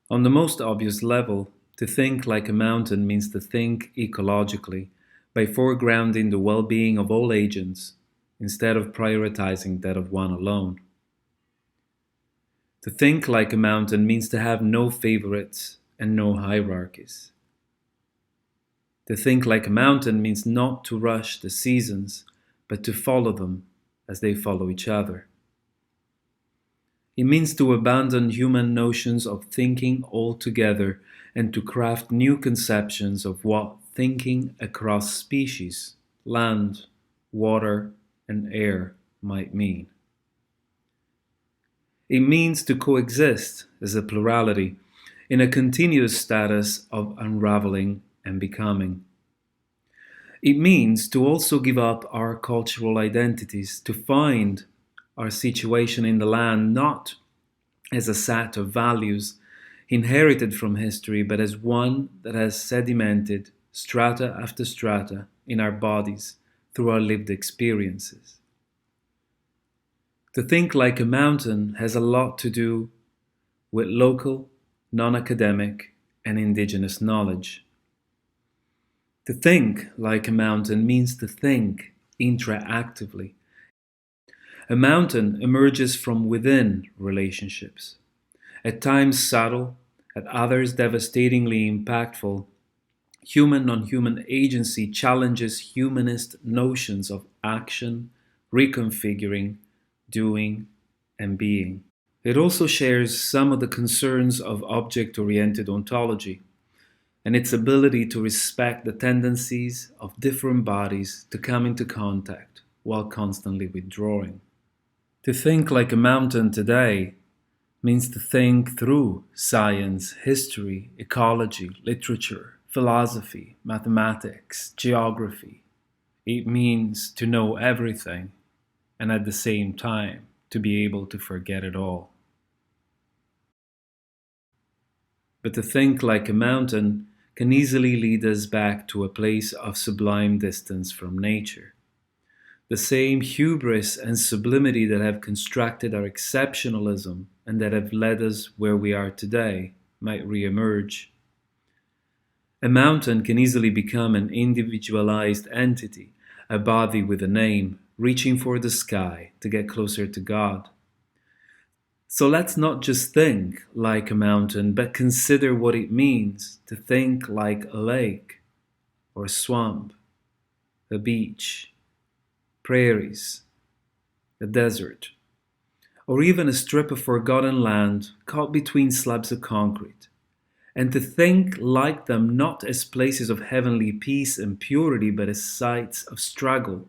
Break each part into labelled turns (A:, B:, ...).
A: On the most obvious level, to think like a mountain means to think ecologically, by foregrounding the well-being of all agents, instead of prioritizing that of one alone. To think like a mountain means to have no favorites and no hierarchies. To think like a mountain means not to rush the seasons, but to follow them as they follow each other. It means to abandon human notions of thinking altogether and to craft new conceptions of what thinking across species, land, water, and air might mean. It means to coexist as a plurality in a continuous status of unraveling and becoming. It means to also give up our cultural identities, to find our situation in the land not as a set of values inherited from history, but as one that has sedimented strata after strata in our bodies through our lived experiences. To think like a mountain has a lot to do with local, non-academic, and indigenous knowledge. To think like a mountain means to think interactively. A mountain emerges from within relationships, at times subtle, at others devastatingly impactful. Human-on-human agency challenges humanist notions of action, reconfiguring, doing, and being. It also shares some of the concerns of object-oriented ontology and its ability to respect the tendencies of different bodies to come into contact while constantly withdrawing. To think like a mountain today means to think through science, history, ecology, literature, philosophy, mathematics, geography. It means to know everything and at the same time to be able to forget it all. But to think like a mountain can easily lead us back to a place of sublime distance from nature. The same hubris and sublimity that have constructed our exceptionalism and that have led us where we are today might re-emerge. A mountain can easily become an individualized entity, a body with a name, reaching for the sky to get closer to God. So let's not just think like a mountain, but consider what it means to think like a lake, or a swamp, a beach, prairies, a desert, or even a strip of forgotten land caught between slabs of concrete, and to think like them not as places of heavenly peace and purity, but as sites of struggle,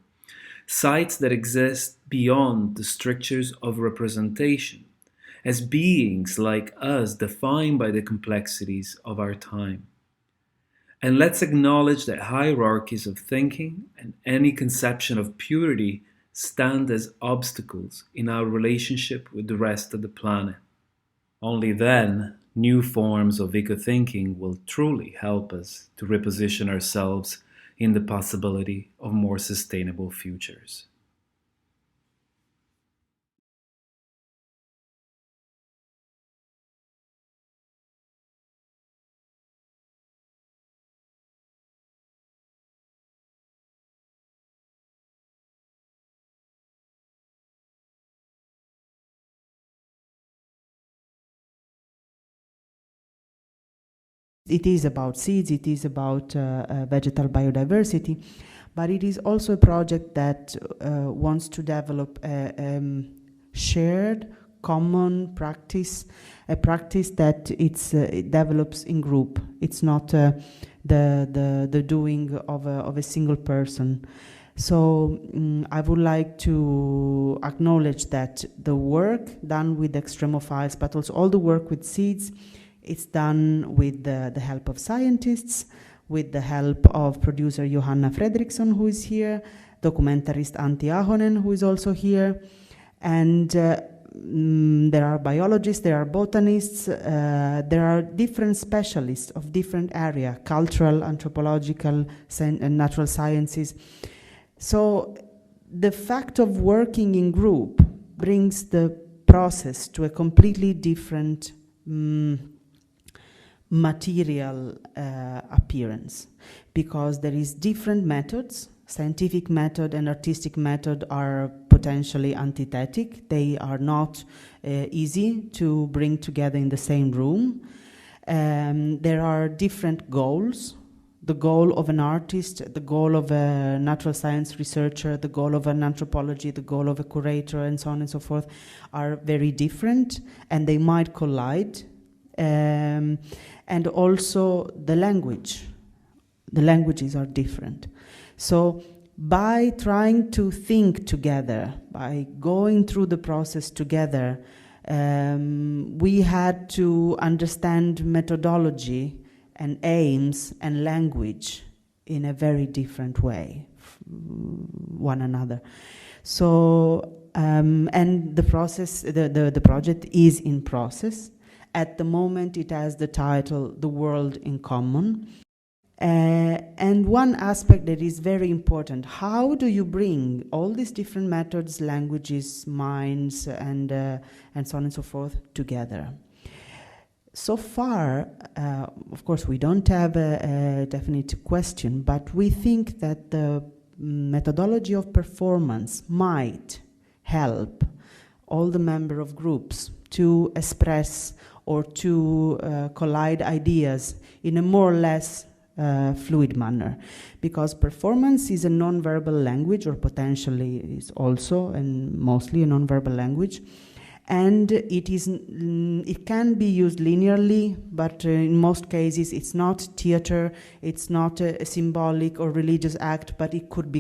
A: sites that exist beyond the strictures of representation, as beings like us defined by the complexities of our time. And let's acknowledge that hierarchies of thinking and any conception of purity stand as obstacles in our relationship with the rest of the planet. Only then, new forms of eco-thinking will truly help us to reposition ourselves in the possibility of more sustainable futures.
B: It is about seeds, it is about vegetal biodiversity, but it is also a project that wants to develop a shared, common practice, a practice that it develops in group. It's not the doing of a single person. So I would like to acknowledge that the work done with extremophiles, but also all the work with seeds, it's done with the help of scientists, with the help of producer Johanna Fredriksson, who is here, documentarist Antti Ahonen, who is also here, and there are biologists, there are botanists, there are different specialists of different areas, cultural, anthropological, and natural sciences. So the fact of working in group brings the process to a completely different material appearance, because there is different methods. Scientific method and artistic method are potentially antithetic. They are not easy to bring together in the same room. There are different goals. The goal of an artist, the goal of a natural science researcher, the goal of an anthropology, the goal of a curator, and so on and so forth, are very different, and they might collide. And also the language. The languages are different. So by trying to think together, by going through the process together, we had to understand methodology and aims and language in a very different way, one another. So, and the process, the project is in process. At the moment, it has the title, The World in Common. And one aspect that is very important, how do you bring all these different methods, languages, minds, and so on and so forth together? So far, of course, we don't have a definite question, but we think that the methodology of performance might help all the member of groups to express or to collide ideas in a more or less fluid manner, because performance is a non-verbal language, or potentially is also and mostly a non-verbal language, and it can be used linearly, but in most cases it's not theater, it's not a symbolic or religious act, but it could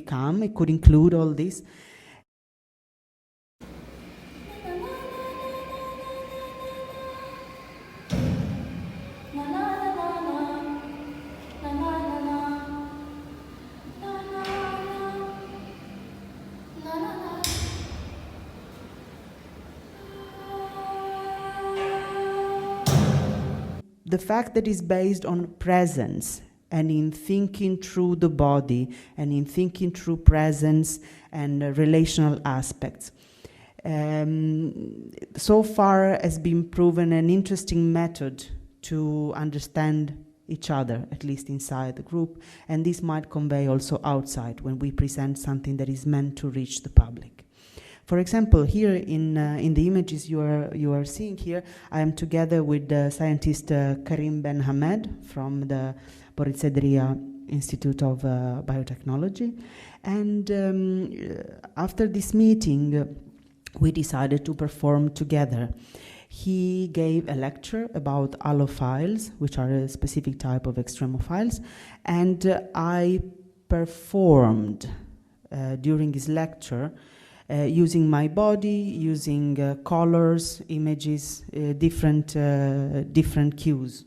B: include all this. The fact that it's based on presence and in thinking through the body and in thinking through presence and relational aspects. So far has been proven an interesting method to understand each other, at least inside the group, and this might convey also outside when we present something that is meant to reach the public. For example, here in the images you are seeing here, I am together with the scientist Karim Ben Hamed from the Boris Zedria Institute of Biotechnology, and after this meeting, we decided to perform together. He gave a lecture about allophiles, which are a specific type of extremophiles, and I performed during his lecture using my body, using colors, images, different cues.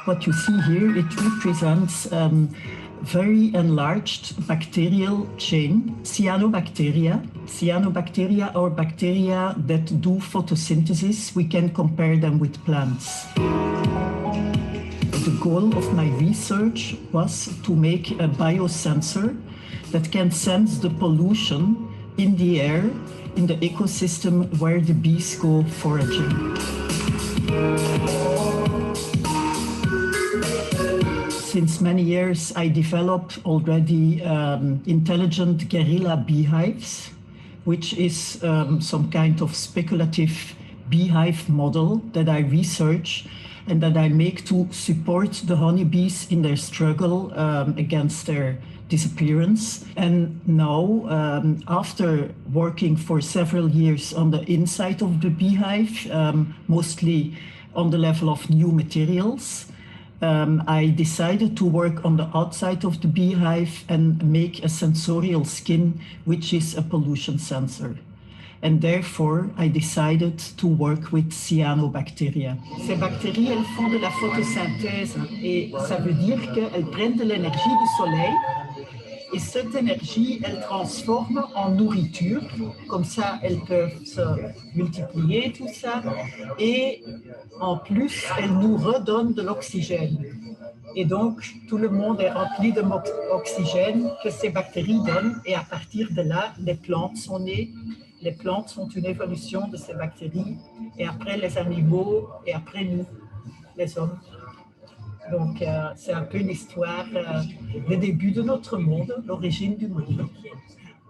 C: What you see here, it represents very enlarged bacterial chain, cyanobacteria. Cyanobacteria are bacteria that do photosynthesis. We can compare them with plants. The goal of my research was to make a biosensor that can sense the pollution in the air, in the ecosystem where the bees go foraging. Since many years, I developed already intelligent guerrilla beehives, which is some kind of speculative beehive model that I research and that I make to support the honeybees in their struggle against their disappearance. And now, after working for several years on the inside of the beehive, mostly on the level of new materials, I decided to work on the outside of the beehive and make a sensorial skin, which is a pollution sensor. And therefore, I decided to work with cyanobacteria. Ces bactéries, elles font de la photosynthèse et ça veut dire qu'elles prennent de l'énergie du soleil et cette énergie, elles transforment en nourriture. Comme ça, elles peuvent se multiplier, tout ça. Et en plus, elles nous redonnent de l'oxygène. Et donc, tout le monde est rempli d'oxygène que ces bactéries donnent. Et à partir de là, les plantes sont nées. Les plantes sont une évolution de ces bactéries. Et après, les animaux. Et après, nous, les hommes. Donc, c'est un peu l'histoire, le début de notre monde, l'origine du monde.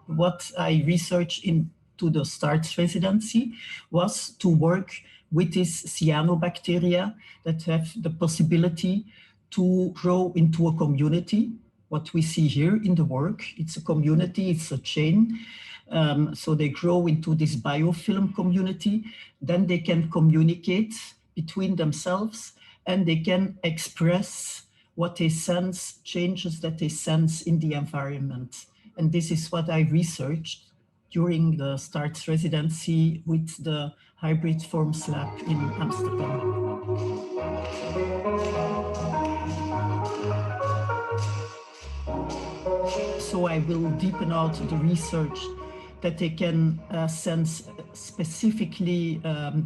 C: What I researched into the START residency was to work with these cyanobacteria that have the possibility to grow into a community. What we see here in the work, it's a community, it's a chain. So they grow into this biofilm community. Then they can communicate between themselves and they can express what they sense, changes that they sense in the environment. And this is what I researched during the START residency with the Hybrid Forms Lab in Amsterdam. So I will deepen out the research that they can sense specifically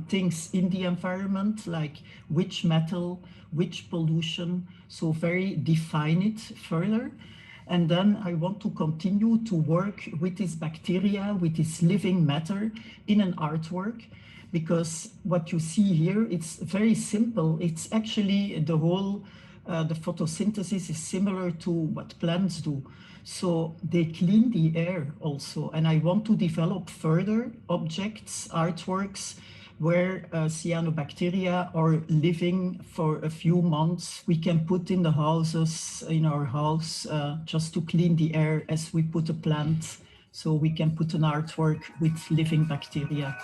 C: things in the environment, like which metal, which pollution, so very define it further. And then I want to continue to work with this bacteria, with this living matter in an artwork, because what you see here, it's very simple. It's actually the whole, the photosynthesis is similar to what plants do. So they clean the air also. And I want to develop further objects, artworks, where cyanobacteria are living for a few months. We can put in the houses, in our house, just to clean the air as we put a plant. So we can put an artwork with living bacteria.